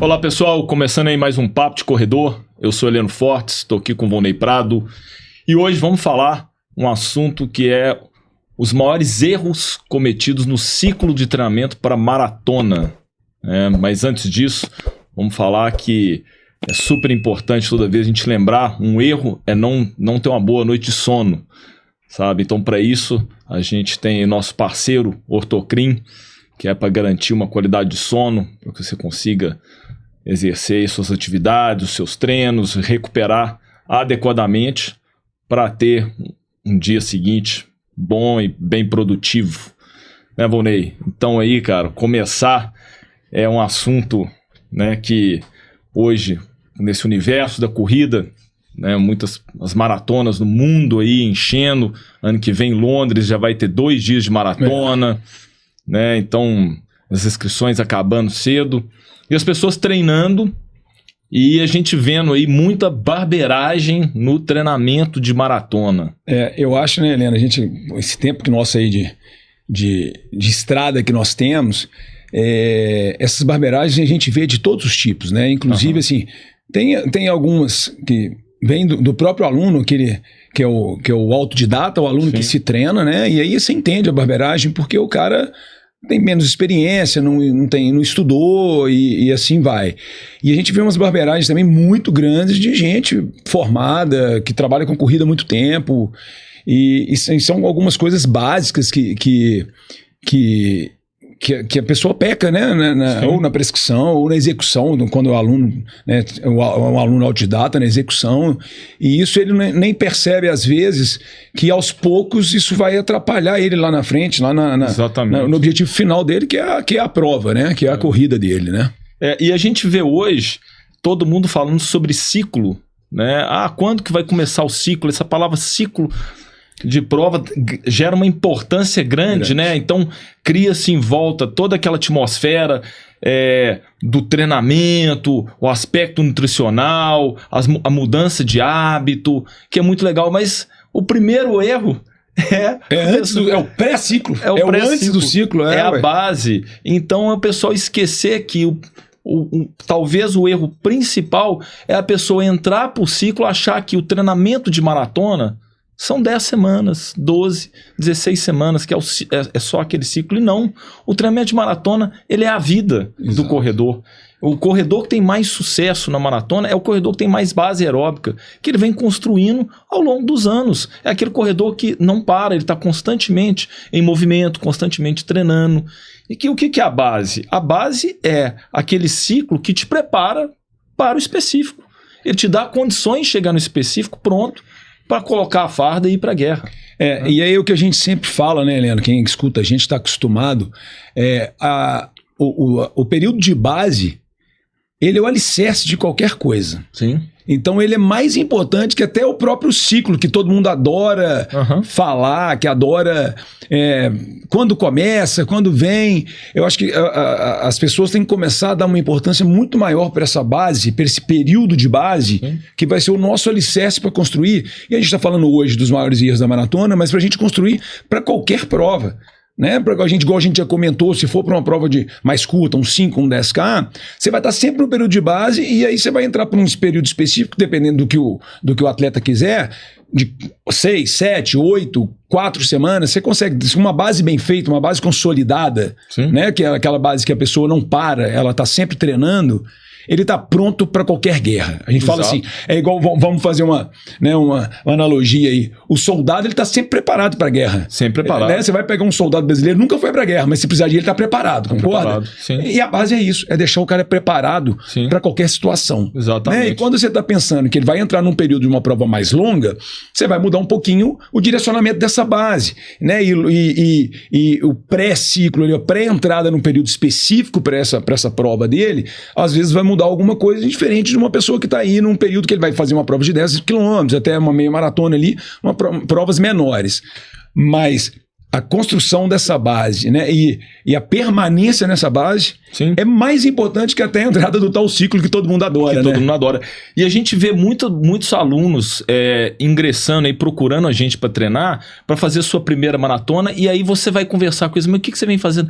Olá pessoal, começando aí mais um Papo de Corredor. Eu sou Heleno Fortes, estou aqui com o Volney Prado e hoje vamos falar um assunto que é os maiores erros cometidos no ciclo de treinamento para maratona. Mas antes disso, vamos falar que é super importante toda vez a gente lembrar, um erro é não ter uma boa noite de sono, sabe? Então para isso a gente tem nosso parceiro Ortocrim, que é para garantir uma qualidade de sono, para que você consiga exercer suas atividades, os seus treinos, recuperar adequadamente para ter um dia seguinte bom e bem produtivo. Né, Volney? Então aí, cara, começar é um assunto, né, que hoje, nesse universo da corrida, né, muitas as maratonas no mundo aí enchendo, ano que vem Londres já vai ter 2 dias de maratona, né, então as inscrições acabando cedo, e as pessoas treinando, e a gente vendo aí muita barbeiragem no treinamento de maratona. Eu acho, né, Helena, esse tempo que nosso aí de estrada que nós temos, essas barbeiragens a gente vê de todos os tipos, né? Inclusive, assim, tem algumas que vêm do próprio aluno, que é o autodidata, o aluno que se treina, né? E aí você entende a barbeiragem porque o cara tem menos experiência, não estudou e assim vai. E a gente vê umas barbeiragens também muito grandes de gente formada, que trabalha com corrida há muito tempo, e são algumas coisas básicas que a pessoa peca, né? Ou na prescrição, ou na execução, quando o aluno, né, um aluno autodidata na execução, e isso ele nem percebe às vezes que aos poucos isso vai atrapalhar ele lá na frente, lá no objetivo final dele, que é a prova, né? Que é a corrida dele, né? E a gente vê hoje todo mundo falando sobre ciclo, né? Quando que vai começar o ciclo? Essa palavra ciclo de prova gera uma importância grande, né? Então cria-se em volta toda aquela atmosfera do treinamento, o aspecto nutricional, a mudança de hábito, que é muito legal, mas o primeiro erro é o pré-ciclo, é o antes do ciclo, a base. Então é o pessoal esquecer que talvez o erro principal é a pessoa entrar para o ciclo, achar que o treinamento de maratona são 10 semanas, 12, 16 semanas, que é só aquele ciclo. E não, o treinamento de maratona, ele é a vida do corredor. O corredor que tem mais sucesso na maratona é o corredor que tem mais base aeróbica, que ele vem construindo ao longo dos anos. É aquele corredor que não para, ele está constantemente em movimento, constantemente treinando. E o que é a base? A base é aquele ciclo que te prepara para o específico. Ele te dá condições de chegar no específico pronto, para colocar a farda e ir para a guerra. E aí o que a gente sempre fala, né, Helena? Quem escuta a gente está acostumado. O período de base, ele é o alicerce de qualquer coisa. Sim. Então ele é mais importante que até o próprio ciclo, que todo mundo adora falar, que adora quando começa, quando vem. Eu acho que as pessoas têm que começar a dar uma importância muito maior para essa base, para esse período de base, que vai ser o nosso alicerce para construir. E a gente está falando hoje dos maiores erros da maratona, mas para a gente construir para qualquer prova. Né? Igual a gente já comentou, se for para uma prova de mais curta, um 5, um 10K, você vai estar sempre no período de base e aí você vai entrar para um período específico, dependendo do que o atleta quiser, de 6, 7, 8, 4 semanas, você consegue, uma base bem feita, uma base consolidada, né? Que é aquela base que a pessoa não para, ela está sempre treinando, ele está pronto para qualquer guerra. A gente fala assim, é igual, vamos fazer uma analogia aí. O soldado, ele está sempre preparado para a guerra. Sempre preparado. Né? Você vai pegar um soldado brasileiro, nunca foi para a guerra, mas se precisar de ele está preparado, concorda? E a base é isso, é deixar o cara preparado para qualquer situação. Exatamente. Né? E quando você está pensando que ele vai entrar num período de uma prova mais longa, você vai mudar um pouquinho o direcionamento dessa base. Né? E o pré-ciclo, a pré-entrada num período específico para essa prova dele, às vezes vai mudar alguma coisa diferente de uma pessoa que está aí num período que ele vai fazer uma prova de 10 quilômetros, até uma meia maratona ali, provas menores. Mas a construção dessa base, né? E a permanência nessa base é mais importante que até a entrada do tal ciclo que todo mundo adora, que todo mundo adora. E a gente vê muitos alunos ingressando e procurando a gente para treinar, para fazer sua primeira maratona, e aí você vai conversar com eles, mas o que você vem fazendo?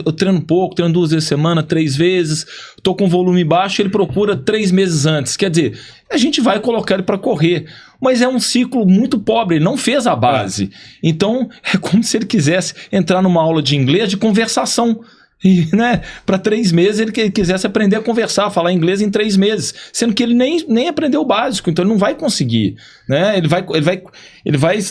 Eu treino pouco, treino 2 vezes por semana, 3 vezes, tô com volume baixo, ele procura 3 meses antes. Quer dizer, a gente vai colocar ele para correr. Mas é um ciclo muito pobre, ele não fez a base. Então, é como se ele quisesse entrar numa aula de inglês de conversação. E, né, para 3 meses ele quisesse aprender a conversar, falar inglês em 3 meses. Sendo que ele nem aprendeu o básico, então ele não vai conseguir. Né? Ele vai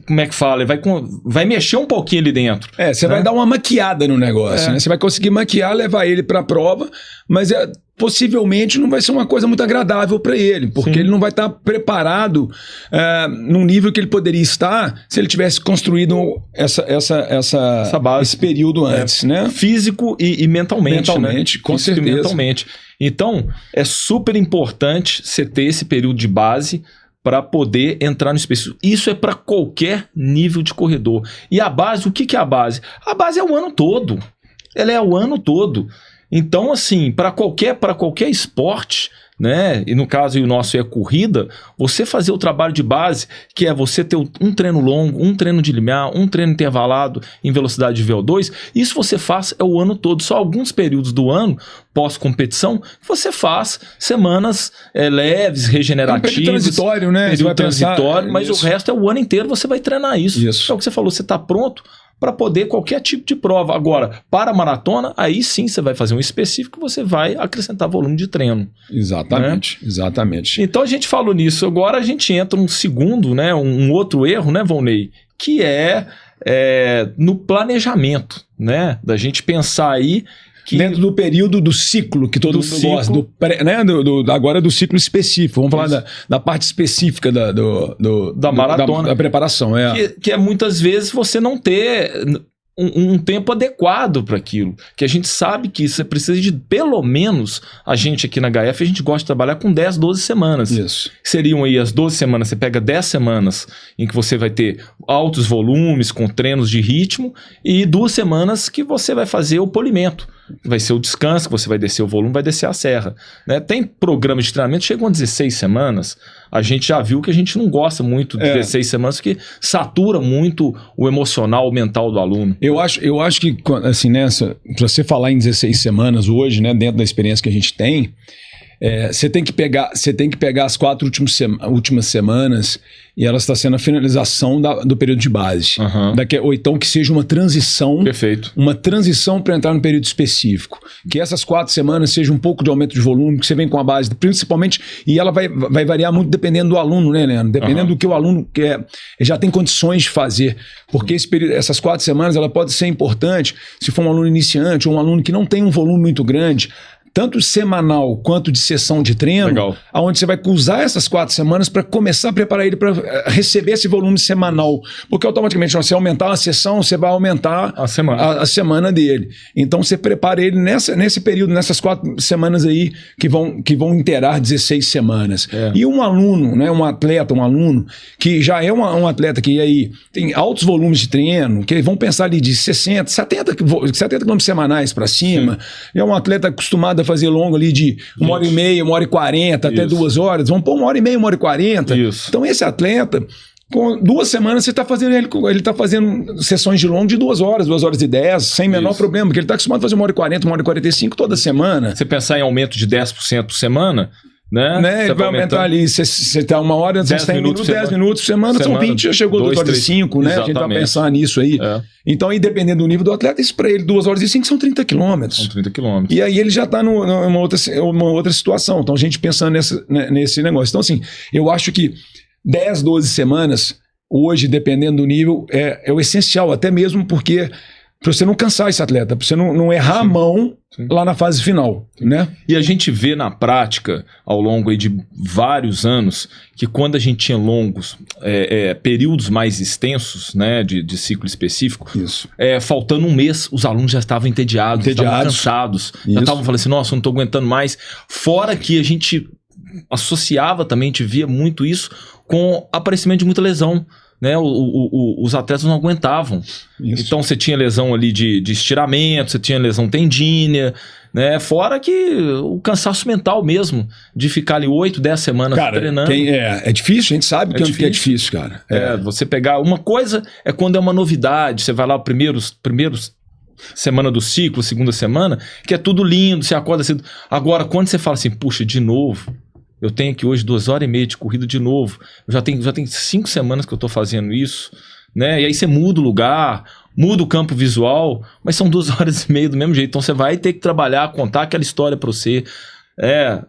como é que fala? Ele vai mexer um pouquinho ali dentro. Você vai dar uma maquiada no negócio, né? Você vai conseguir maquiar, levar ele para a prova, mas possivelmente não vai ser uma coisa muito agradável para ele, porque ele não vai estar preparado num nível que ele poderia estar se ele tivesse construído essa base, esse período antes, né? Físico e mentalmente. Mentalmente, né? Com certeza. E mentalmente. Então, é super importante você ter esse período de base para poder entrar no específico. Isso é para qualquer nível de corredor. E a base, o que é a base? A base é o ano todo. Ela é o ano todo. Então, assim, para qualquer esporte, né? E no caso o nosso é corrida, você fazer o trabalho de base, que é você ter um treino longo, um treino de limiar, um treino intervalado em velocidade de VO2, isso você faz o ano todo. Só alguns períodos do ano, pós-competição, você faz semanas leves, regenerativas. Período transitório, né? Período transitório, mas o resto é o ano inteiro, você vai treinar isso. É o que você falou, você está pronto para poder qualquer tipo de prova. Agora, para a maratona, aí sim você vai fazer um específico, você vai acrescentar volume de treino. Exatamente, né? Exatamente. Então a gente falou nisso, agora a gente entra num segundo, né, um outro erro, né, Volney, que é no planejamento, né, da gente pensar aí dentro do período do ciclo que todo mundo gosta, agora do ciclo específico. Vamos falar da parte específica da maratona. Da preparação. Que é muitas vezes você não ter um tempo adequado para aquilo. Que a gente sabe que você precisa de, pelo menos, a gente aqui na HF, a gente gosta de trabalhar com 10, 12 semanas. Isso. Seriam aí as 12 semanas, você pega 10 semanas em que você vai ter altos volumes, com treinos de ritmo, e 2 semanas que você vai fazer o polimento. Vai ser o descanso, que você vai descer o volume, vai descer a serra. Né? Tem programas de treinamento que chegam a 16 semanas. A gente já viu que a gente não gosta muito de 16 semanas, porque satura muito o emocional, o mental do aluno. Eu acho que, assim, para você falar em 16 semanas hoje, né, dentro da experiência que a gente tem, você tem que pegar as 4 últimas semanas e elas estão sendo a finalização do período de base. Ou então que seja uma transição. Perfeito. Uma transição para entrar no período específico. Que essas 4 semanas seja um pouco de aumento de volume, que você vem com a base, principalmente, e ela vai variar muito dependendo do aluno, né, Leandro? Dependendo do que o aluno quer, já tem condições de fazer. Porque essas 4 semanas ela pode ser importante se for um aluno iniciante ou um aluno que não tem um volume muito grande, tanto semanal quanto de sessão de treino, onde você vai usar essas 4 semanas para começar a preparar ele para receber esse volume semanal. Porque automaticamente, se você aumentar a sessão, você vai aumentar a semana dele. Então você prepara ele nesse período, nessas 4 semanas aí que vão inteirar 16 semanas. E um aluno, né, um aluno que já é um atleta que aí tem altos volumes de treino, que vão pensar ali de 60, 70 quilômetros semanais para cima, é um atleta acostumado a fazer longo ali de 1h30, 1h40, até 2 horas. Vamos pôr 1h30, 1h40. Então esse atleta, com 2 semanas, você está fazendo ele está fazendo sessões de longo de 2 horas, 2 horas e 10, sem menor problema, porque ele está acostumado a fazer 1h40, 1h45 toda semana. Você pensar em aumento de 10% por semana, né? Ele vai aumentar ali, você está 1 hora, você está em 10 minutos por semana, são 20, já chegou 2 horas e 5, né? Exatamente. A gente vai pensar nisso aí. Então, aí dependendo do nível do atleta, isso para ele, 2 horas e 5 são 30 quilômetros. São 30 quilômetros. E aí ele já está numa outra situação. Então, a gente pensando nesse negócio. Então, assim, eu acho que 10, 12 semanas, hoje, dependendo do nível, é o essencial, até mesmo porque para você não cansar esse atleta, para você não errar a mão lá na fase final, né? E a gente vê na prática, ao longo aí de vários anos, que quando a gente tinha longos, períodos mais extensos, né, de ciclo específico, faltando 1 mês, os alunos já estavam entediados. Estavam cansados, já estavam falando assim, nossa, eu não estou aguentando mais. Fora que a gente associava também, a gente via muito isso com aparecimento de muita lesão. né? Os atletas não aguentavam. Isso. Então você tinha lesão ali de estiramento, você tinha lesão tendínea, né? Fora que o cansaço mental mesmo, de ficar ali 8, 10 semanas treinando. É difícil, a gente sabe que é difícil, cara. Você pegar uma coisa é quando é uma novidade, você vai lá primeiros semana do ciclo, segunda semana, que é tudo lindo, você acorda cedo. Agora, quando você fala assim, puxa, de novo, eu tenho aqui hoje 2h30 de corrida de novo, eu já tenho 5 semanas que eu tô fazendo isso, né? E aí você muda o lugar, muda o campo visual, mas são 2h30 do mesmo jeito, então você vai ter que trabalhar, contar aquela história para você.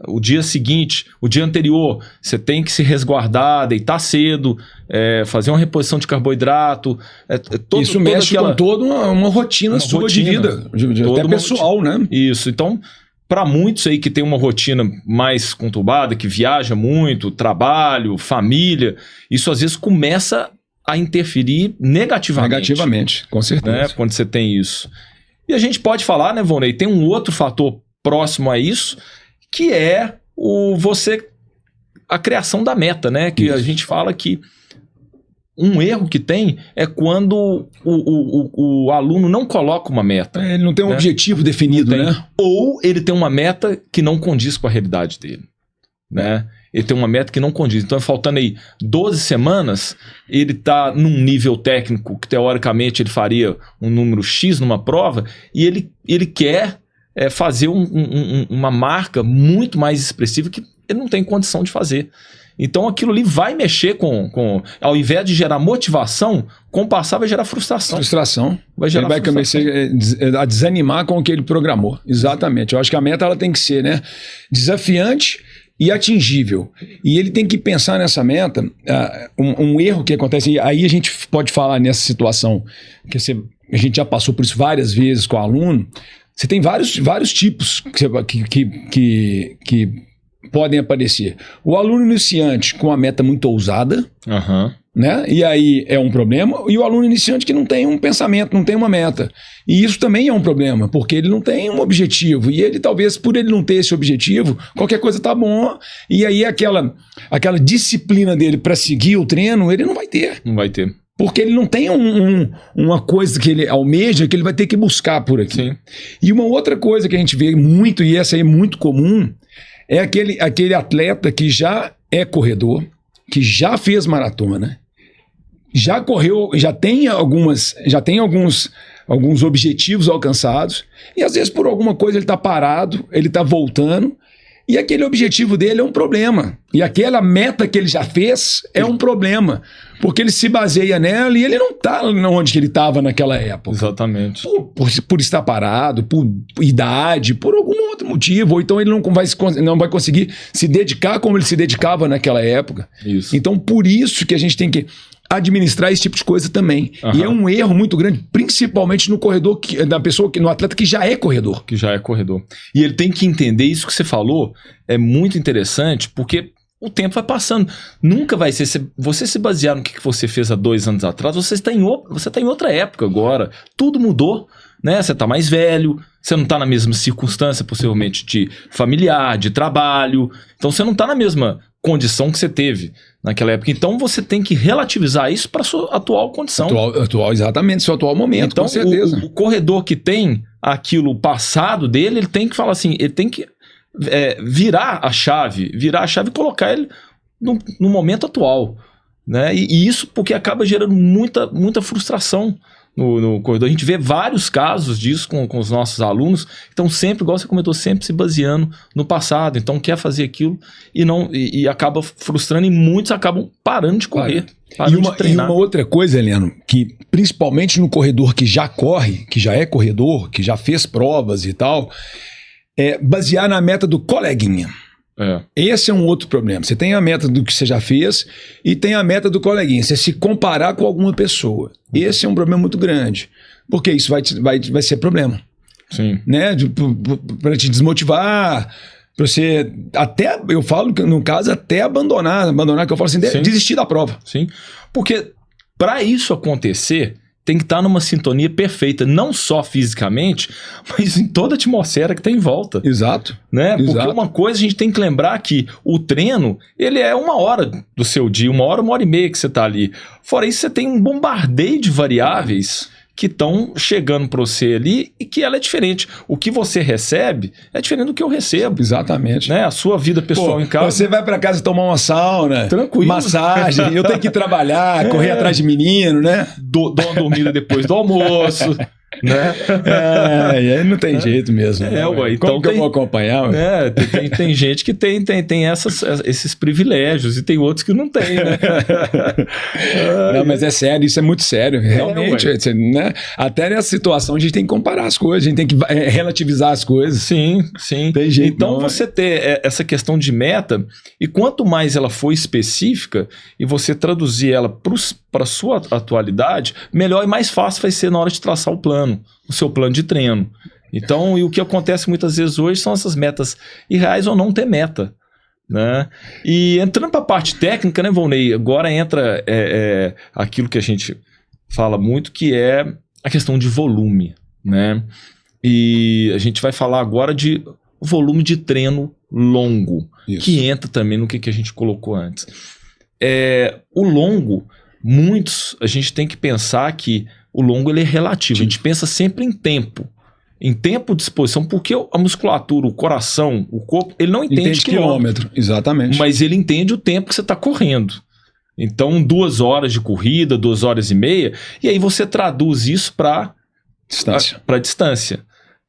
O dia seguinte, o dia anterior, você tem que se resguardar, deitar cedo, fazer uma reposição de carboidrato. Isso mexe com toda uma rotina sua de vida, até pessoal, né? Isso, então, para muitos aí que tem uma rotina mais conturbada, que viaja muito, trabalho, família, isso às vezes começa a interferir negativamente. Negativamente, com certeza. Né? Quando você tem isso. E a gente pode falar, né, Volney, tem um outro fator próximo a isso, que é a criação da meta, né? Que a gente fala que um erro que tem é quando o aluno não coloca uma meta. Ele não tem um objetivo definido, né? Ou ele tem uma meta que não condiz com a realidade dele, né? Ele tem uma meta que não condiz. Então, faltando aí 12 semanas, ele está num nível técnico que, teoricamente, ele faria um número X numa prova e ele quer fazer uma marca muito mais expressiva que ele não tem condição de fazer. Então aquilo ali vai mexer com ao invés de gerar motivação, com o passar vai gerar frustração. Ele vai começar a desanimar com o que ele programou. Exatamente. Eu acho que a meta ela tem que ser, né, desafiante e atingível. E ele tem que pensar nessa meta, um erro que acontece, aí a gente pode falar nessa situação, que a gente já passou por isso várias vezes com o aluno. Você tem vários tipos que podem aparecer. O aluno iniciante com uma meta muito ousada, né? E aí é um problema. E o aluno iniciante que não tem um pensamento, não tem uma meta. E isso também é um problema, porque ele não tem um objetivo. E ele, talvez, por ele não ter esse objetivo, qualquer coisa tá bom. E aí aquela disciplina dele para seguir o treino, ele não vai ter. Não vai ter. Porque ele não tem uma coisa que ele almeja que ele vai ter que buscar por aqui. Sim. E uma outra coisa que a gente vê muito, e essa aí é muito comum, é aquele atleta que já é corredor, que já fez maratona, já correu, já tem alguns objetivos alcançados, e às vezes por alguma coisa ele está parado, ele está voltando, e aquele objetivo dele é um problema. E aquela meta que ele já fez é um problema. Porque ele se baseia nela e ele não está onde ele estava naquela época. Exatamente. Por estar parado, por idade, por algum outro motivo. Ou então ele não vai conseguir se dedicar como ele se dedicava naquela época. Isso. Então por isso que a gente tem que administrar esse tipo de coisa também. E é um erro muito grande, principalmente no corredor, no atleta que já é corredor. E ele tem que entender isso que você falou, é muito interessante, porque o tempo vai passando. Nunca vai ser... Você se basear no que você fez há 2 anos atrás, você está em outra época agora. Tudo mudou, né? Você está mais velho, você não está na mesma circunstância, possivelmente, de familiar, de trabalho. Então, você não está na mesma condição que você teve naquela época. Então, você tem que relativizar isso para a sua atual condição. Exatamente, seu atual momento, então, com certeza. O corredor que tem aquilo passado dele, ele tem que falar assim, ele tem que virar a chave e colocar ele no momento atual, né? E isso porque acaba gerando muita frustração no corredor. A gente vê vários casos disso com os nossos alunos, então sempre, igual você comentou, sempre se baseando no passado, então quer fazer aquilo e acaba frustrando, e muitos acabam parando de correr, parando de treinar. E uma outra coisa, Heleno, que principalmente no corredor que já corre, que já é corredor, que já fez provas e tal, é basear na meta do coleguinha. Esse é um outro problema. Você tem a meta do que você já fez e tem a meta do coleguinha. Você se comparar com alguma pessoa. Esse é um problema muito grande. Porque isso vai ser problema. Sim. Né? Para te desmotivar, para você até, eu falo, no caso, até abandonar, que eu falo assim, desistir da prova. Sim. Porque para isso acontecer, tem que estar numa sintonia perfeita, não só fisicamente, mas em toda a atmosfera que tem em volta. Exato. Né? Porque Exato. uma coisa a gente tem que lembrar que o treino, ele é 1 hora do seu dia, 1 hora e meia que você está ali. Fora isso, você tem um bombardeio de variáveis que estão chegando para você ali e que ela é diferente. O que você recebe é diferente do que eu recebo. Exatamente. Né? A sua vida pessoal em casa... Você vai para casa tomar uma sauna, tranquilo, massagem, eu tenho que trabalhar, correr atrás de menino, né? Dou uma dormida depois do almoço... Né? E aí não tem jeito mesmo. Ué, então como que eu vou acompanhar? Tem gente que tem esses privilégios e tem outros que não tem, né? Não, mas é sério, isso é muito sério, realmente. Né? Até nessa situação a gente tem que comparar as coisas, a gente tem que relativizar as coisas. Sim. Tem jeito, então você ter essa questão de meta, e quanto mais ela for específica e você traduzir ela para a sua atualidade, melhor e mais fácil vai ser na hora de traçar o seu plano de treino. Então, e o que acontece muitas vezes hoje são essas metas irreais ou não ter meta. Né? E entrando para a parte técnica, né, Volney? Agora entra aquilo que a gente fala muito, que é a questão de volume. Né? E a gente vai falar agora de volume de treino longo, que entra também no que a gente colocou antes. O longo, a gente tem que pensar que o longo ele é relativo. Sim. A gente pensa sempre em tempo de exposição, porque a musculatura, o coração, o corpo, ele não entende quilômetro. Exatamente. Mas ele entende o tempo que você está correndo. Então, 2 horas de corrida, 2 horas e meia, e aí você traduz isso para distância.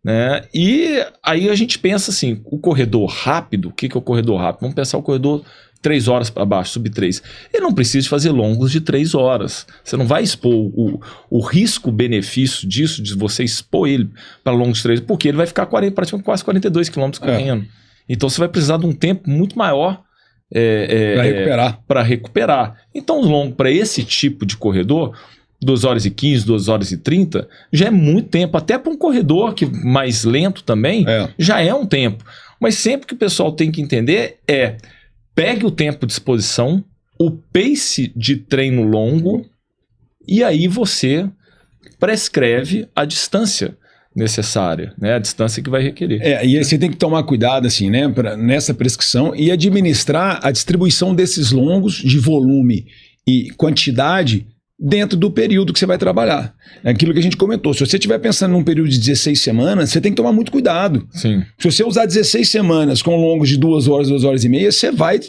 Né? E aí a gente pensa assim, o corredor rápido, o que é o corredor rápido? Vamos pensar o corredor 3 horas para baixo, sub 3. Ele não precisa fazer longos de 3 horas. Você não vai expor o risco-benefício disso, de você expor ele para longos de 3, porque ele vai ficar praticamente quase 42 km correndo. Então você vai precisar de um tempo muito maior para recuperar. Então, longo para esse tipo de corredor, 2 horas e 15, 2 horas e 30, já é muito tempo. Até para um corredor mais lento também, já é um tempo. Mas sempre que o pessoal tem que entender pegue o tempo de exposição, o pace de treino longo, e aí você prescreve a distância necessária, né? A distância que vai requerer. E aí você tem que tomar cuidado assim, né, nessa prescrição e administrar a distribuição desses longos de volume e quantidade dentro do período que você vai trabalhar. É aquilo que a gente comentou. Se você estiver pensando num período de 16 semanas, você tem que tomar muito cuidado. Sim. Se você usar 16 semanas com longos de 2 horas, 2 horas e meia, você vai,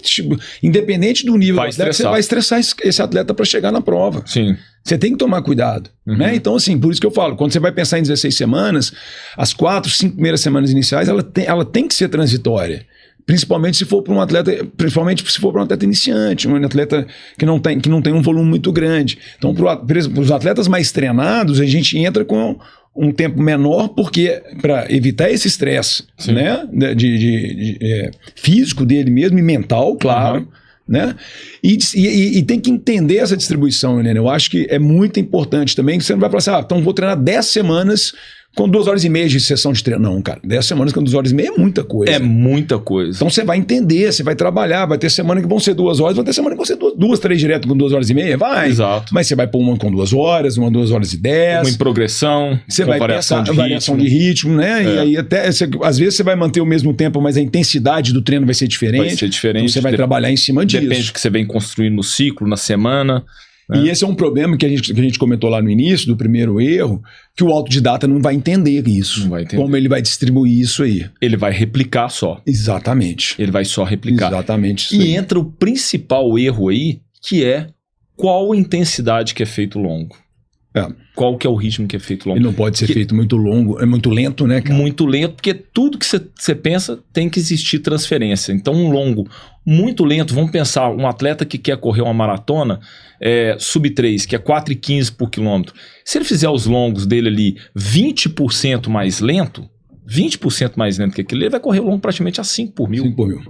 independente do nível do atleta, você vai estressar esse atleta para chegar na prova. Sim. Você tem que tomar cuidado. Né? Então, assim, por isso que eu falo, quando você vai pensar em 16 semanas, as 4, 5 primeiras semanas iniciais, ela tem que ser transitória. Principalmente se for para um atleta iniciante, um atleta que não tem um volume muito grande. Então, para os atletas mais treinados, a gente entra com um tempo menor, porque para evitar esse estresse, né, físico dele mesmo e mental, claro. Né? E tem que entender essa distribuição, né? Eu acho que é muito importante também, que você não vai falar assim, então vou treinar 10 semanas com 2 horas e meia de sessão de treino. Não, cara, 10 semanas com 2 horas e meia é muita coisa. É muita coisa. Então você vai entender, você vai trabalhar, vai ter semana que vão ser 2 horas, vai ter semana que vão ser 2, 3 direto com 2 horas e meia, vai. Exato. Mas você vai pôr uma com 2 horas, uma 2 horas e 10. Uma em progressão, você vai variação de ritmo, né? E aí até, às vezes você vai manter o mesmo tempo, mas a intensidade do treino vai ser diferente. Vai ser diferente. Então você vai trabalhar em cima disso. Depende do que você vem construindo no ciclo, na semana. E esse é um problema que a gente comentou lá no início, do primeiro erro, que o autodidata não vai entender isso. Não vai entender. Como ele vai distribuir isso aí. Ele vai replicar só. Exatamente. Ele vai só replicar. Exatamente isso e aí. entra o principal erro aí, que é qual intensidade que é feito longo. Qual que é o ritmo que é feito longo. E não pode ser feito muito longo, é muito lento, né, cara? Muito lento, porque tudo que você pensa tem que existir transferência. Então, um longo muito lento, vamos pensar, um atleta que quer correr uma maratona, sub 3, que é 4,15 por quilômetro. Se ele fizer os longos dele ali 20% mais lento que aquele, ele vai correr o longo praticamente a 5 por mil. 5 por mil.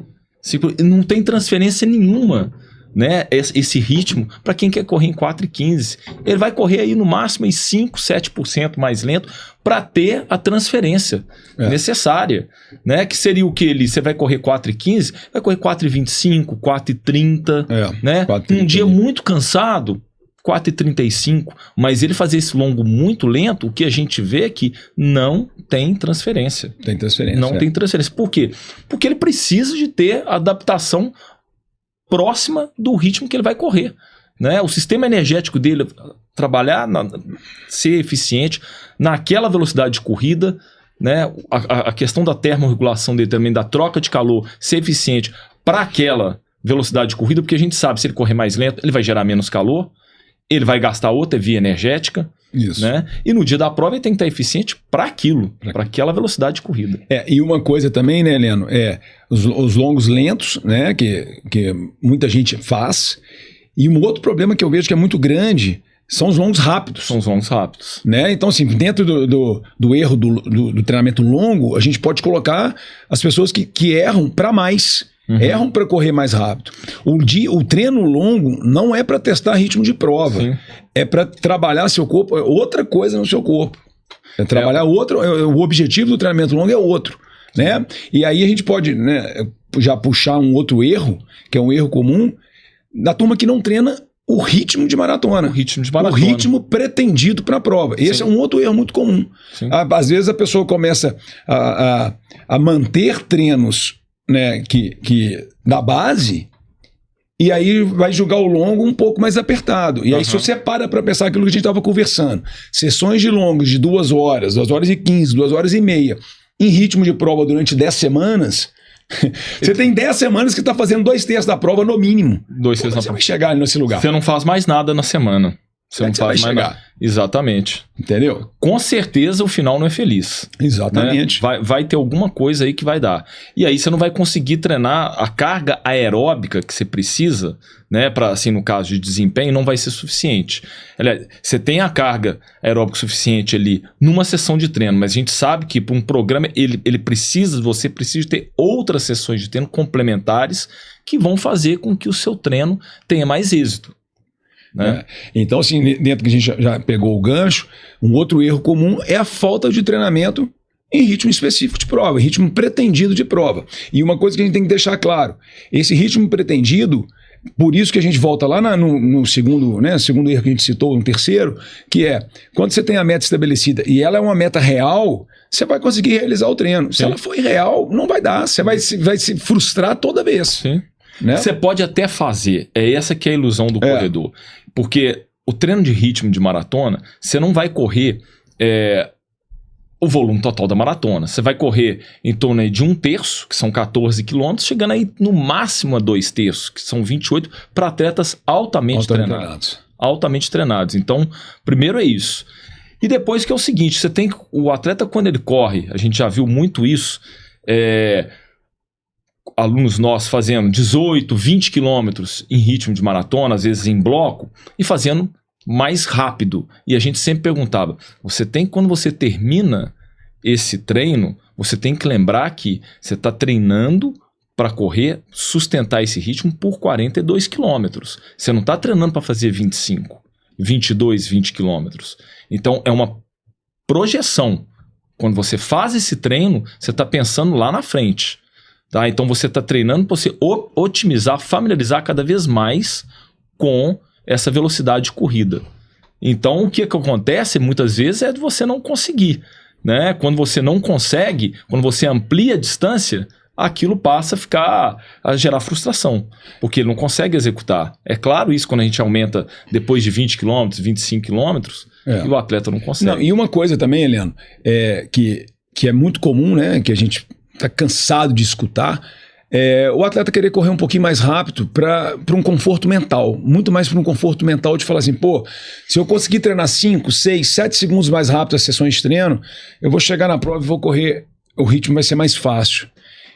Não tem transferência nenhuma. Né, esse ritmo para quem quer correr em 4,15. Ele vai correr aí no máximo em 5, 7% mais lento para ter a transferência necessária, né? Que seria o que você vai correr 4,15, vai correr 4,25, 4,30, né? 4,30. Um dia muito cansado, 4,35, mas ele fazer esse longo muito lento, o que a gente vê é que não tem transferência. Tem transferência. Não tem transferência. Por quê? Porque ele precisa de ter adaptação próxima do ritmo que ele vai correr. Né? O sistema energético dele trabalhar, ser eficiente naquela velocidade de corrida, né? A questão da termorregulação dele também, da troca de calor, ser eficiente para aquela velocidade de corrida, porque a gente sabe, se ele correr mais lento, ele vai gerar menos calor, ele vai gastar outra via energética. Isso. Né? E no dia da prova ele tem que estar eficiente para aquilo, para aquela velocidade de corrida. E uma coisa também, né, Heleno, os longos lentos, né, que muita gente faz. E um outro problema que eu vejo que é muito grande são os longos rápidos. São os longos rápidos. Né? Então, assim, dentro do erro do treinamento longo, a gente pode colocar as pessoas que erram para mais. Erram para correr mais rápido. O treino longo não é para testar ritmo de prova. Sim. É para trabalhar seu corpo, é outra coisa no seu corpo. É trabalhar o objetivo do treinamento longo é outro. Né? E aí a gente pode, né, já puxar um outro erro, que é um erro comum, da turma que não treina o ritmo de maratona. O ritmo de maratona. O ritmo pretendido para a prova. Esse é um outro erro muito comum. Às vezes a pessoa começa a manter treinos, né, que da base, e aí vai jogar o longo um pouco mais apertado. E aí, se você para pensar aquilo que a gente estava conversando, sessões de longos de 2 horas, 2 horas e 15, 2 horas e meia, em ritmo de prova durante 10 semanas, você tem 10 semanas que está fazendo 2/3 da prova no mínimo. 2/3 da prova. Você vai chegar nesse lugar. Você não faz mais nada na semana. Você não faz mais nada. Exatamente. Entendeu? Com certeza o final não é feliz. Exatamente. Né? Vai ter alguma coisa aí que vai dar. E aí você não vai conseguir treinar a carga aeróbica que você precisa, né? Para, assim, no caso de desempenho, não vai ser suficiente. Aliás, você tem a carga aeróbica suficiente ali numa sessão de treino, mas a gente sabe que para um programa você precisa ter outras sessões de treino complementares que vão fazer com que o seu treino tenha mais êxito. Né? Então, assim, dentro que a gente já pegou o gancho, um outro erro comum é a falta de treinamento em ritmo específico de prova, em ritmo pretendido de prova. E uma coisa que a gente tem que deixar claro, esse ritmo pretendido, por isso que a gente volta lá no segundo, né, segundo erro que a gente citou, no terceiro, que é, quando você tem a meta estabelecida e ela é uma meta real, você vai conseguir realizar o treino. Se ela for irreal, não vai dar, você vai se frustrar toda vez. Sim. Né? Você pode até fazer, essa que é a ilusão do corredor, porque o treino de ritmo de maratona, você não vai correr o volume total da maratona, você vai correr em torno aí de 1/3, que são 14 quilômetros, chegando aí no máximo a 2/3, que são 28, para atletas altamente treinados. Altamente treinados. Então, primeiro é isso. E depois que é o seguinte, você tem o atleta quando ele corre, a gente já viu muito isso, alunos nossos fazendo 18, 20 quilômetros em ritmo de maratona, às vezes em bloco, e fazendo mais rápido. E a gente sempre perguntava, quando você termina esse treino, você tem que lembrar que você está treinando para correr, sustentar esse ritmo por 42 quilômetros. Você não está treinando para fazer 25, 22, 20 quilômetros. Então é uma projeção. Quando você faz esse treino, você está pensando lá na frente. Tá? Então você está treinando para você otimizar, familiarizar cada vez mais com essa velocidade de corrida. Então o que acontece muitas vezes é de você não conseguir. Né? Quando você não consegue, quando você amplia a distância, aquilo passa a gerar frustração, porque ele não consegue executar. É claro isso quando a gente aumenta depois de 20 km, 25 km, e o atleta não consegue. Não, e uma coisa também, Heleno, que é muito comum, né, que a gente está cansado de escutar, o atleta querer correr um pouquinho mais rápido para um conforto mental, muito mais para um conforto mental de falar assim, pô, se eu conseguir treinar 5, 6, 7 segundos mais rápido as sessões de treino, eu vou chegar na prova e vou correr, o ritmo vai ser mais fácil.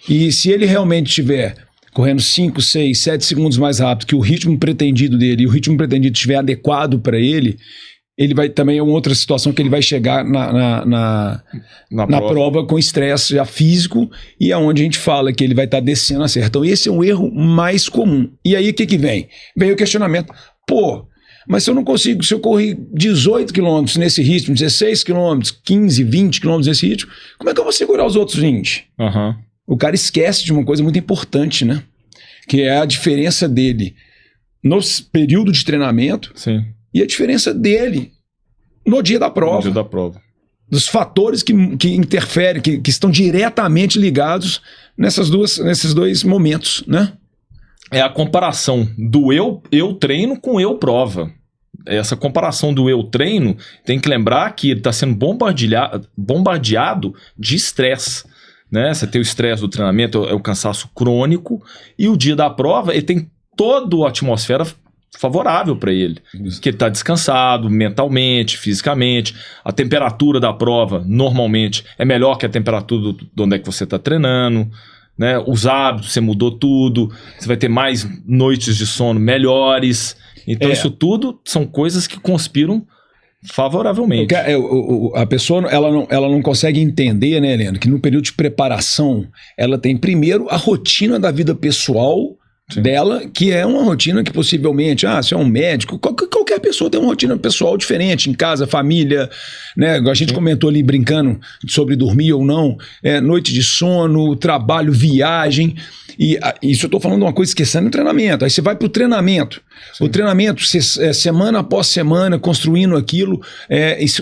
E se ele realmente estiver correndo 5, 6, 7 segundos mais rápido que o ritmo pretendido dele, e o ritmo pretendido estiver adequado para ele vai também é uma outra situação que ele vai chegar na prova com estresse já físico, e é onde a gente fala que ele vai estar descendo a serra. Então esse é um erro mais comum. E aí o que vem? Vem o questionamento, pô, mas se eu não consigo, se eu corri 18 quilômetros nesse ritmo, 16 quilômetros, 15, 20 quilômetros nesse ritmo, como é que eu vou segurar os outros 20? O cara esquece de uma coisa muito importante, né? Que é a diferença dele no período de treinamento. Sim. e a diferença dele no dia da prova. No dia da prova. Dos fatores que interferem, que estão diretamente ligados nesses dois momentos, né? É a comparação do eu treino com eu prova. Essa comparação do eu treino, tem que lembrar que ele está sendo bombardeado de estresse. Né? Você tem o estresse do treinamento, é o cansaço crônico, e o dia da prova, ele tem toda a atmosfera favorável para ele. Que ele está descansado mentalmente, fisicamente. A temperatura da prova, normalmente, é melhor que a temperatura de onde é que você está treinando. Né? Os hábitos, você mudou tudo. Você vai ter mais noites de sono melhores. Então isso tudo são coisas que conspiram favoravelmente. A pessoa ela não consegue entender, né, Helena, que no período de preparação ela tem primeiro a rotina da vida pessoal dela, que é uma rotina que possivelmente, se é um médico, qualquer pessoa tem uma rotina pessoal diferente, em casa, família, né? A gente comentou ali brincando sobre dormir ou não, noite de sono, trabalho, viagem, e isso eu tô falando de uma coisa, esquecendo o treinamento. Aí você vai pro treinamento. Sim. O treinamento, semana após semana, construindo aquilo,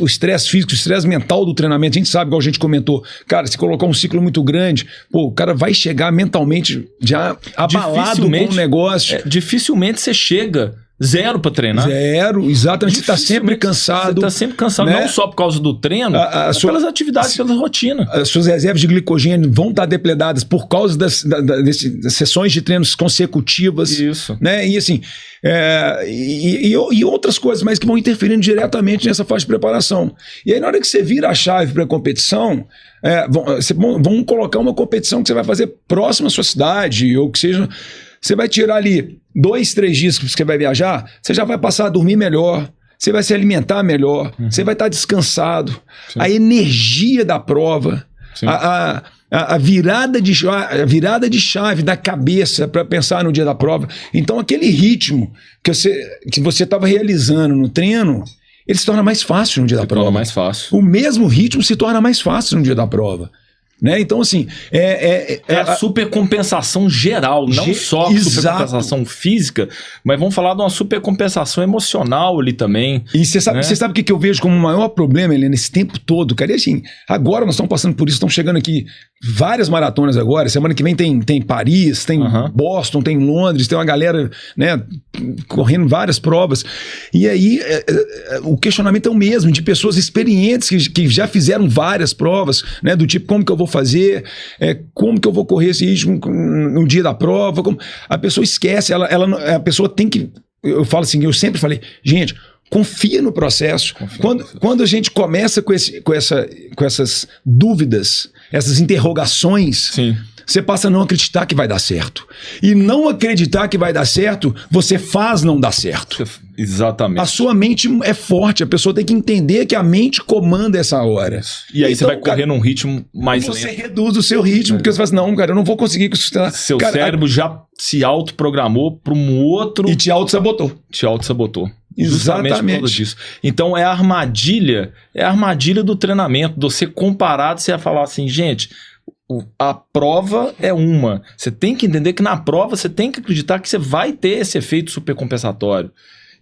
o estresse físico, o estresse mental do treinamento, a gente sabe, igual a gente comentou, cara, se colocar um ciclo muito grande, o cara vai chegar mentalmente já abalado com o negócio. Dificilmente você chega zero para treinar. Zero, exatamente. Você está sempre cansado. Você está sempre cansado, né? Não só por causa do treino, mas pelas atividades, pela rotina. As suas reservas de glicogênio vão estar depledadas das sessões de treinos consecutivas. Isso. Né? E assim, e outras coisas, mas que vão interferindo diretamente nessa fase de preparação. E aí, na hora que você vira a chave para a competição, vão colocar uma competição que você vai fazer próxima à sua cidade, ou que seja. Você vai tirar ali 2, 3 dias que você vai viajar, você já vai passar a dormir melhor, você vai se alimentar melhor, você vai estar descansado. Sim. A energia da prova, a virada de chave da cabeça para pensar no dia da prova. Então aquele ritmo que você estava realizando no treino, ele se torna mais fácil no dia da prova. Se torna mais fácil. O mesmo ritmo se torna mais fácil no dia da prova. Né? Então, assim, a supercompensação geral, não só a supercompensação física, mas vamos falar de uma supercompensação emocional ali também. E você sabe o que eu vejo como o maior problema, Helena, nesse tempo todo, cara? E assim, agora nós estamos passando por isso, estão chegando aqui várias maratonas agora. Semana que vem tem Paris, tem Boston, tem Londres, tem uma galera, né, correndo várias provas. E aí, o questionamento é o mesmo, de pessoas experientes que já fizeram várias provas, né, do tipo, como que eu vou fazer, como que eu vou correr esse ritmo no dia da prova. A pessoa esquece, a pessoa tem que... Eu falo assim, eu sempre falei, gente, confia no processo. Quando a gente começa com essas dúvidas, essas interrogações, sim, você passa a não acreditar que vai dar certo. E não acreditar que vai dar certo, você faz não dar certo. Exatamente. A sua mente é forte, a pessoa tem que entender que a mente comanda essa hora. E aí então, você vai correr num ritmo mais lento. Você reduz o seu ritmo, porque você fala assim, não, cara, eu não vou conseguir sustentar. Seu cérebro já se autoprogramou para um outro... E te auto-sabotou. Justamente por causa disso. Então é a armadilha do treinamento, de você comparado, você vai falar assim, gente... A prova é uma. Você tem que entender que na prova você tem que acreditar que você vai ter esse efeito supercompensatório.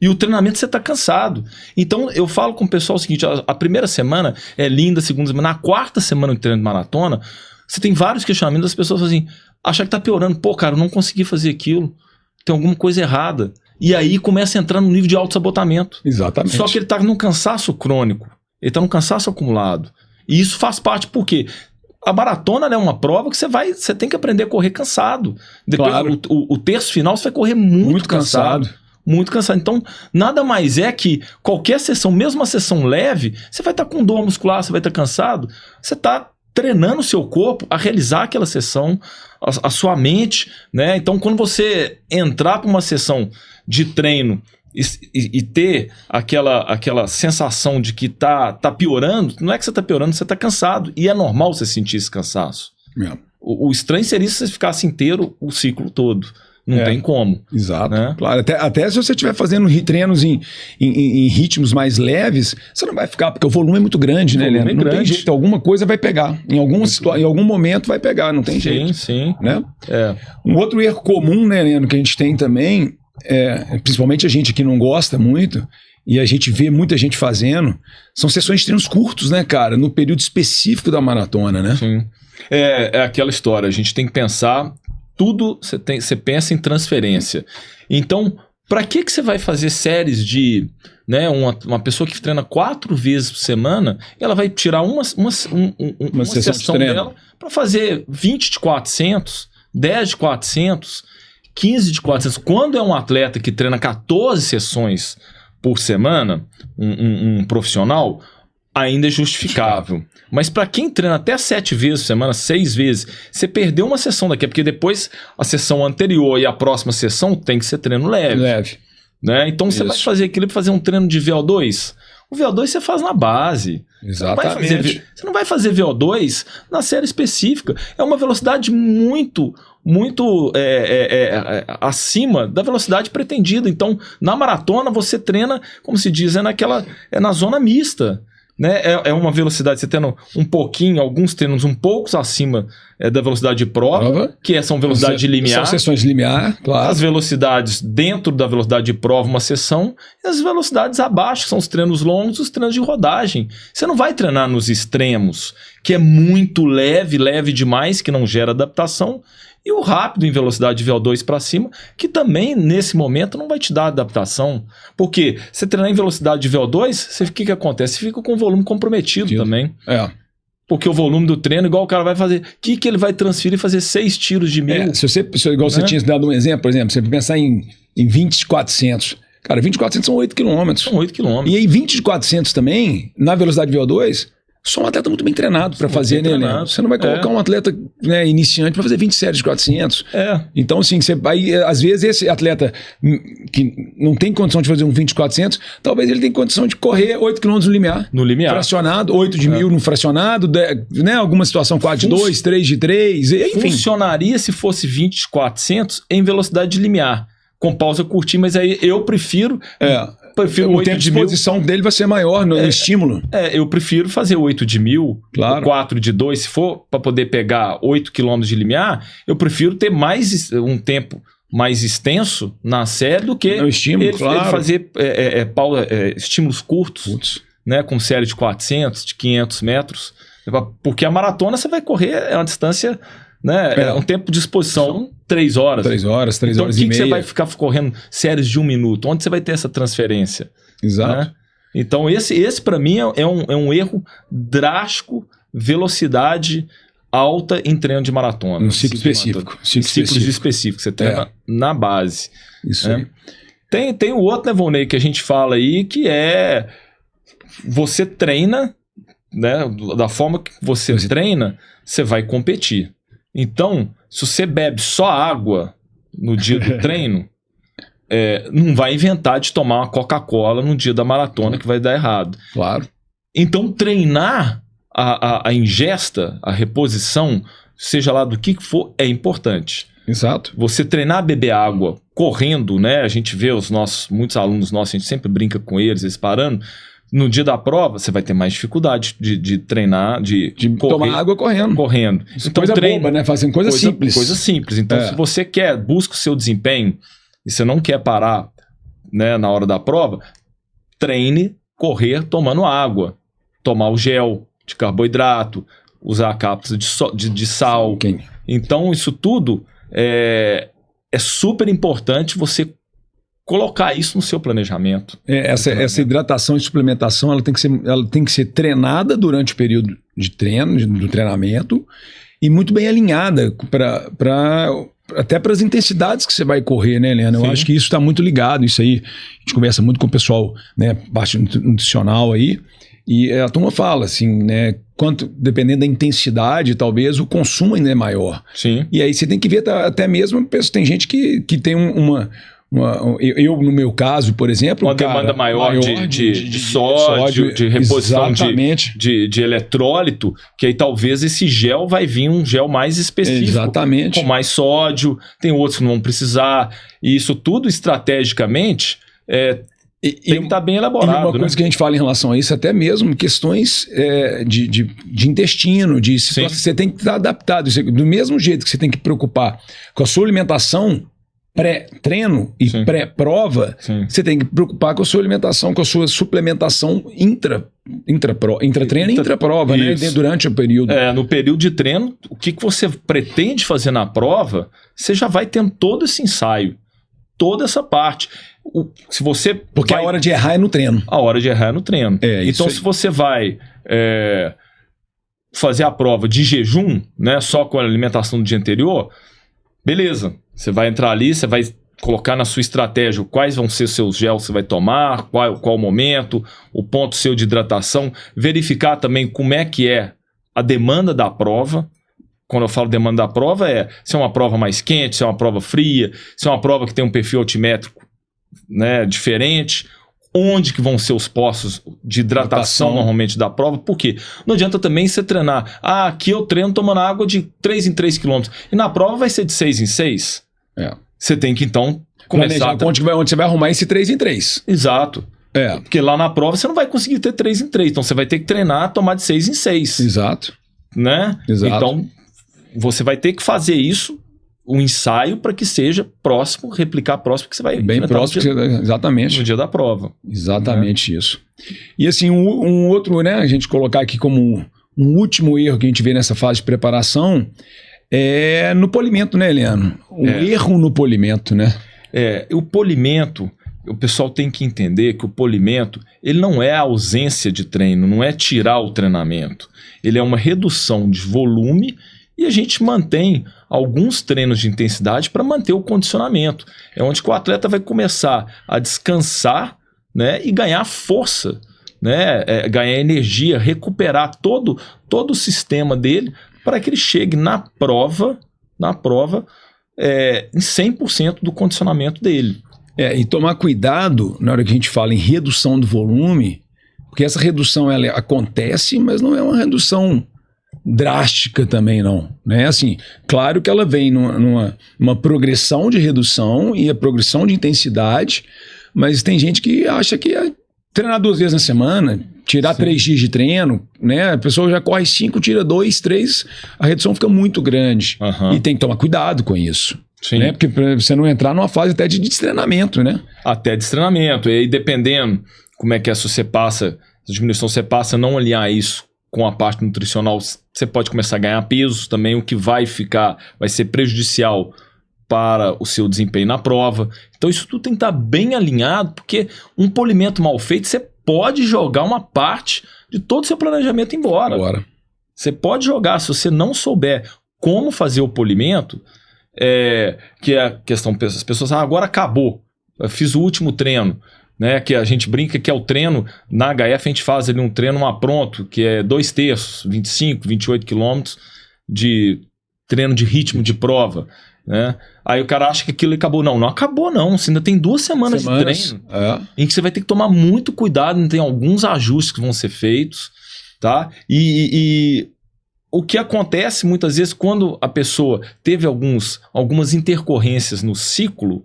E o treinamento você está cansado. Então eu falo com o pessoal o seguinte, a primeira semana é linda, a segunda semana, na quarta semana de treino de maratona, você tem vários questionamentos das pessoas assim, achar que está piorando. Pô, cara, eu não consegui fazer aquilo. Tem alguma coisa errada. E aí começa a entrar no nível de autossabotamento. Exatamente. Só que ele está num cansaço crônico. Ele está num cansaço acumulado. E isso faz parte, por quê? A maratona é uma prova que você tem que aprender a correr cansado. Depois, claro. o terço final você vai correr muito cansado. Muito cansado. Então, nada mais é que qualquer sessão, mesmo uma sessão leve, você vai estar com dor muscular, você vai estar cansado. Você está treinando o seu corpo a realizar aquela sessão, a sua mente, né? Então, quando você entrar para uma sessão de treino e ter aquela sensação de que tá piorando, não é que você tá piorando, você tá cansado. E é normal você sentir esse cansaço. O estranho seria se você ficasse inteiro o ciclo todo. Não tem como. Exato. Né? Claro, até se você estiver fazendo treinos em ritmos mais leves, você não vai ficar, porque o volume é muito grande, né, Helena? Não tem jeito, alguma coisa vai pegar. Em algum momento vai pegar, não tem jeito. Sim. Né? Um outro erro comum, né, Helena, que a gente tem também, principalmente a gente que não gosta muito, e a gente vê muita gente fazendo, são sessões de treinos curtos, né, cara? No período específico da maratona, né? Sim. É aquela história, a gente tem que pensar tudo, você pensa em transferência. Então, para que você vai fazer séries de... Né, uma pessoa que treina 4 vezes por semana, ela vai tirar uma sessão dela para fazer 20 de 400, 10 de 400, 15 de 400. Quando é um atleta que treina 14 sessões por semana, um profissional, ainda é justificável. Mas para quem treina até 7 vezes por semana, 6 vezes, você perdeu uma sessão daqui, porque depois a sessão anterior e a próxima sessão tem que ser treino leve. Né? Então você vai fazer aquilo para fazer um treino de VO2. O VO2 você faz na base. Exatamente. Você não vai fazer VO2 na série específica. É uma velocidade muito acima da velocidade pretendida. Então, na maratona, você treina, como se diz, na zona mista. Né? É uma velocidade, você tendo um pouquinho, alguns treinos um pouco acima da velocidade de prova, que são velocidade limiar. São sessões limiar, claro. As velocidades dentro da velocidade de prova, uma sessão, e as velocidades abaixo, que são os treinos longos, os treinos de rodagem. Você não vai treinar nos extremos, que é muito leve demais, que não gera adaptação, e o rápido em velocidade de VO2 para cima, que também, nesse momento, não vai te dar adaptação. Porque você treinar em velocidade de VO2, o que acontece? Você fica com o volume comprometido também. Porque o volume do treino, igual o cara vai fazer... O que ele vai transferir e fazer 6 tiros de 1000? Igual você tinha dado um exemplo, por exemplo, você pensar em 20 de 400. Cara, 20 de 400 são 8 km. São 8 km. E aí 20 de 400 também, na velocidade de VO2... Só um atleta muito bem treinado para fazer, né, Leandro? Você não vai colocar um atleta, né, iniciante para fazer 20 séries de 400. Então, assim, às vezes esse atleta que não tem condição de fazer um 20 de 400, talvez ele tenha condição de correr 8 km no limiar. Fracionado, 8 de 1000 no fracionado, né, alguma situação 4 de 2, 3 de 3, enfim. Funcionaria se fosse 20 de 400 em velocidade de limiar, com pausa curtinha, mas aí eu prefiro... o tempo de exposição dele vai ser maior no estímulo. Eu prefiro fazer 8 de 1000, claro. 4 de 2, se for para poder pegar 8 km de limiar, eu prefiro ter um tempo mais extenso na série do que no estímulo, ele fazer estímulos curtos, né, com série de 400, de 500 metros. Porque a maratona você vai correr, é uma distância... Né? É um tempo de exposição 3 horas. 3 horas, 3 horas e meia. Então, você vai ficar correndo séries de 1 minuto? Onde você vai ter essa transferência? Exato. Né? Então, esse para mim é um erro drástico, velocidade alta em treino de maratona. No ciclo específico. Ciclos específicos. Você treina na base. Isso né? aí. Tem o outro, né, Volney, que a gente fala aí, que é você treina, né, da forma que você treina, você vai competir. Então, se você bebe só água no dia do treino, não vai inventar de tomar uma Coca-Cola no dia da maratona, que vai dar errado. Claro. Então, treinar a ingesta, a reposição, seja lá do que for, é importante. Exato. Você treinar a beber água correndo, né? A gente vê muitos alunos nossos, a gente sempre brinca com eles parando. No dia da prova, você vai ter mais dificuldade de treinar, de correr, tomar água correndo. Então, coisa boba, né? Fazendo coisa simples. Coisa simples. Então, se você busca o seu desempenho e você não quer parar, né, na hora da prova, treine correr tomando água. Tomar o gel de carboidrato, usar a cápsula de sal. Então, isso tudo é super importante você colocar isso no seu planejamento. Essa hidratação e suplementação ela tem que ser treinada durante o período de treino, do treinamento, e muito bem alinhada até para as intensidades que você vai correr, né, Leandro? Eu acho que isso está muito ligado, isso aí. A gente conversa muito com o pessoal, né, parte nutricional aí, e a turma fala assim, né, dependendo da intensidade, talvez o consumo ainda é maior. Sim. E aí você tem que ver até mesmo, tem gente que tem eu, no meu caso, por exemplo... Uma demanda maior de sódio, de reposição de eletrólito, que aí talvez esse gel vai vir um gel mais específico. Exatamente. Com mais sódio, tem outros que não vão precisar. E isso tudo, estrategicamente, tem que estar bem elaborado. E uma coisa que a gente fala em relação a isso, até mesmo questões de intestino, você tem que estar adaptado. Do mesmo jeito que você tem que preocupar com a sua alimentação, pré-treino e pré-prova, você tem que preocupar com a sua alimentação, com a sua suplementação intra-treino e intra-prova, né? Durante o período. No período de treino, o que você pretende fazer na prova, você já vai tendo todo esse ensaio, toda essa parte. Se você Porque a hora de errar é no treino. A hora de errar é no treino. Então, se você vai fazer a prova de jejum, né, só com a alimentação do dia anterior, beleza. Você vai entrar ali, você vai colocar na sua estratégia quais vão ser seus gels que você vai tomar, qual o momento, o ponto seu de hidratação, verificar também como é que é a demanda da prova. Quando eu falo demanda da prova, se é uma prova mais quente, se é uma prova fria, se é uma prova que tem um perfil altimétrico, né, diferente, onde que vão ser os postos de hidratação normalmente da prova. Por quê? Não adianta também você treinar. Aqui eu treino tomando água de 3 em 3 km. E na prova vai ser de 6 em 6. Você tem que então começar... Onde você vai arrumar esse 3 em 3. Exato. Porque lá na prova você não vai conseguir ter 3 em 3. Então você vai ter que treinar, tomar de 6 em 6. Exato. Né? Exato. Então você vai ter que fazer isso, um ensaio, para que seja próximo, replicar próximo, que você vai... Bem próximo, exatamente. No dia da prova. Exatamente isso. E assim, um outro, né, a gente colocar aqui como um último erro que a gente vê nessa fase de preparação é no polimento, né, Eliano? Erro no polimento, né? O polimento, o pessoal tem que entender que o polimento, ele não é a ausência de treino, não é tirar o treinamento. Ele é uma redução de volume e a gente mantém alguns treinos de intensidade para manter o condicionamento. É onde que o atleta vai começar a descansar, né, e ganhar força, né, ganhar energia, recuperar todo o sistema dele para que ele chegue na prova em 100% do condicionamento dele. E tomar cuidado na hora que a gente fala em redução do volume, porque essa redução ela acontece, mas não é uma redução drástica também não, né? Assim, claro que ela vem numa progressão de redução e a progressão de intensidade, mas tem gente que acha que é treinar 2 vezes na semana, tirar 3 dias de treino, né? A pessoa já corre 5, tira 2, 3, a redução fica muito grande. E tem que tomar cuidado com isso. Né? Porque pra você não entrar numa fase até de destreinamento, né? Até destreinamento. E aí, dependendo como é que se você passa, a diminuição você passa a não alinhar isso com a parte nutricional, você pode começar a ganhar peso também, o que vai ser prejudicial para o seu desempenho na prova. Então isso tudo tem que estar bem alinhado, porque um polimento mal feito, você pode jogar uma parte de todo o seu planejamento embora. Você pode jogar, se você não souber como fazer o polimento, que é a questão, as pessoas, agora acabou, eu fiz o último treino, né, que a gente brinca que é o treino, na HF a gente faz ali um treino pronto, que é 2/3, 25, 28 quilômetros de treino de ritmo de prova, né? Aí o cara acha que aquilo acabou. Não acabou não, você ainda tem 2 semanas de treino, em que você vai ter que tomar muito cuidado, tem alguns ajustes que vão ser feitos, tá? E o que acontece muitas vezes quando a pessoa teve algumas intercorrências no ciclo,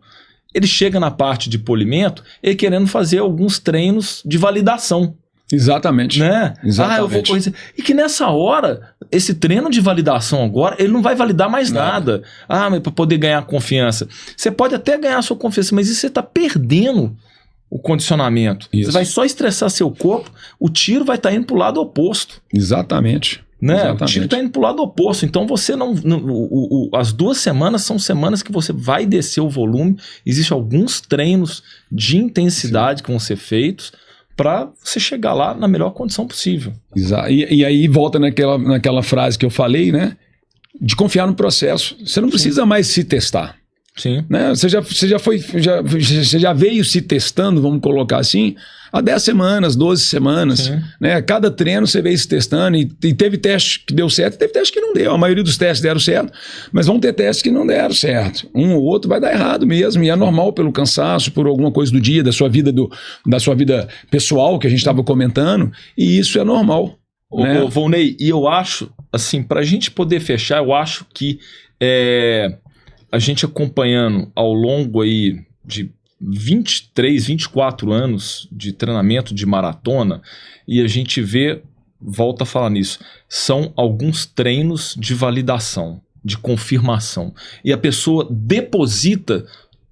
ele chega na parte de polimento e querendo fazer alguns treinos de validação. Exatamente. Né? Exatamente. Eu vou correr. E que nessa hora, esse treino de validação agora, ele não vai validar mais nada. Mas para poder ganhar confiança. Você pode até ganhar a sua confiança, mas isso você está perdendo o condicionamento. Isso. Você vai só estressar seu corpo, o tiro vai estar indo para o lado oposto. Exatamente. Né? Exatamente. O tiro está indo para o lado oposto. Então você as 2 semanas são semanas que você vai descer o volume. Existem alguns treinos de intensidade que vão ser feitos para você chegar lá na melhor condição possível. Exato. E aí volta naquela frase que eu falei, né? De confiar no processo. Você não precisa mais se testar. Sim. Né? Você já veio se testando, vamos colocar assim, há 10 semanas, 12 semanas. Né? Cada treino você veio se testando e teve teste que deu certo e teve teste que não deu. A maioria dos testes deram certo, mas vão ter testes que não deram certo. Um ou outro vai dar errado mesmo e é normal pelo cansaço, por alguma coisa do dia, da sua vida pessoal que a gente estava comentando, e isso é normal. Né? Volney, e eu acho, assim, para a gente poder fechar, eu acho que a gente acompanhando ao longo aí de 23, 24 anos de treinamento de maratona, e a gente vê, volta a falar nisso, são alguns treinos de validação, de confirmação. E a pessoa deposita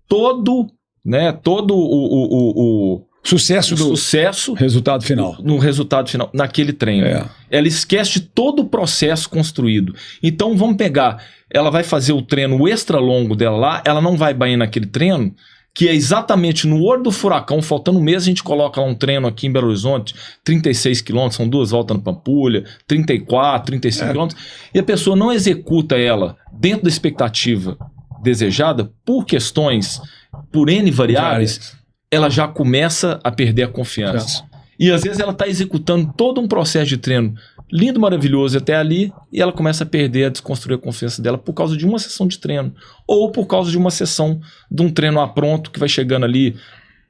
todo, né, todo o sucesso resultado final. No resultado final, naquele treino. Ela esquece de todo o processo construído. Então vamos pegar, ela vai fazer o treino extra longo dela lá, ela não vai bem naquele treino, que é exatamente no olho do furacão, faltando um mês, a gente coloca lá um treino aqui em Belo Horizonte, 36 quilômetros, são 2 voltas no Pampulha, 34, 35 quilômetros, e a pessoa não executa ela dentro da expectativa desejada, por questões, por N variáveis, ela já começa a perder a confiança. E às vezes ela está executando todo um processo de treino lindo, maravilhoso até ali, e ela começa a perder, a desconstruir a confiança dela por causa de uma sessão de treino, ou por causa de uma sessão de um treino a pronto que vai chegando ali,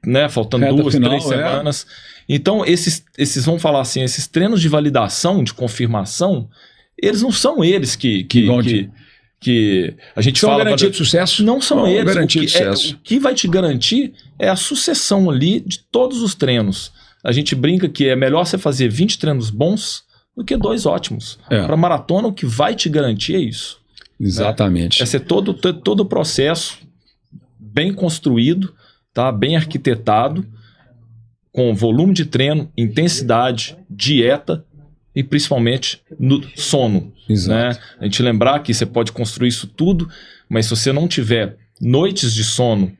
né, faltando 2, 3 semanas. Então esses, vamos falar assim, esses treinos de validação, de confirmação, eles não são eles que a gente são fala... garantia de sucesso? Não são eles. Garantia de sucesso. O que vai te garantir é a sucessão ali de todos os treinos. A gente brinca que é melhor você fazer 20 treinos bons do que 2 ótimos. Para maratona, o que vai te garantir é isso. Exatamente. Né? É ser todo o processo bem construído, tá? Bem arquitetado, com volume de treino, intensidade, dieta e principalmente no sono. Né? A gente lembrar que você pode construir isso tudo, mas se você não tiver noites de sono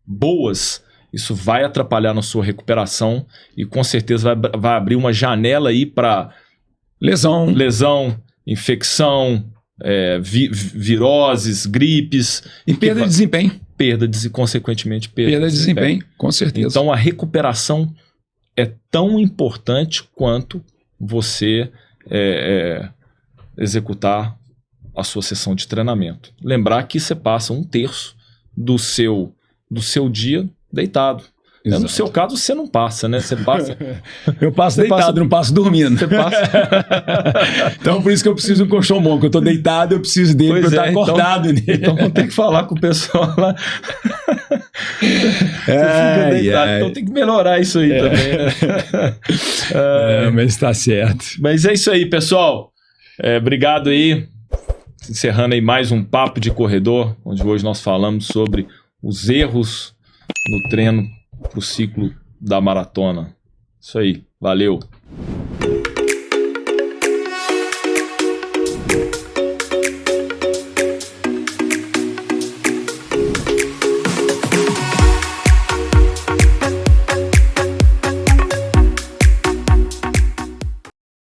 boas, isso vai atrapalhar na sua recuperação e com certeza vai abrir uma janela aí para lesão, infecção, viroses, gripes. E perda de desempenho. Consequentemente, perda de desempenho, com certeza. Então a recuperação é tão importante quanto você executar a sua sessão de treinamento. Lembrar que você passa 1/3 do seu dia deitado. No seu caso, você não passa, né? Você passa... Eu passo deitado, não passo dormindo. Você passa... Então, por isso que eu preciso de um colchão bom, que eu tô deitado, eu preciso dele, porque eu tô acordado nele. Então, vamos ter que falar com o pessoal lá. Você fica deitado, então tem que melhorar isso aí também, né? Mas tá certo. Mas é isso aí, pessoal. Obrigado aí. Encerrando aí mais um Papo de Corredor, onde hoje nós falamos sobre os erros no treino para o ciclo da maratona. Isso aí, valeu!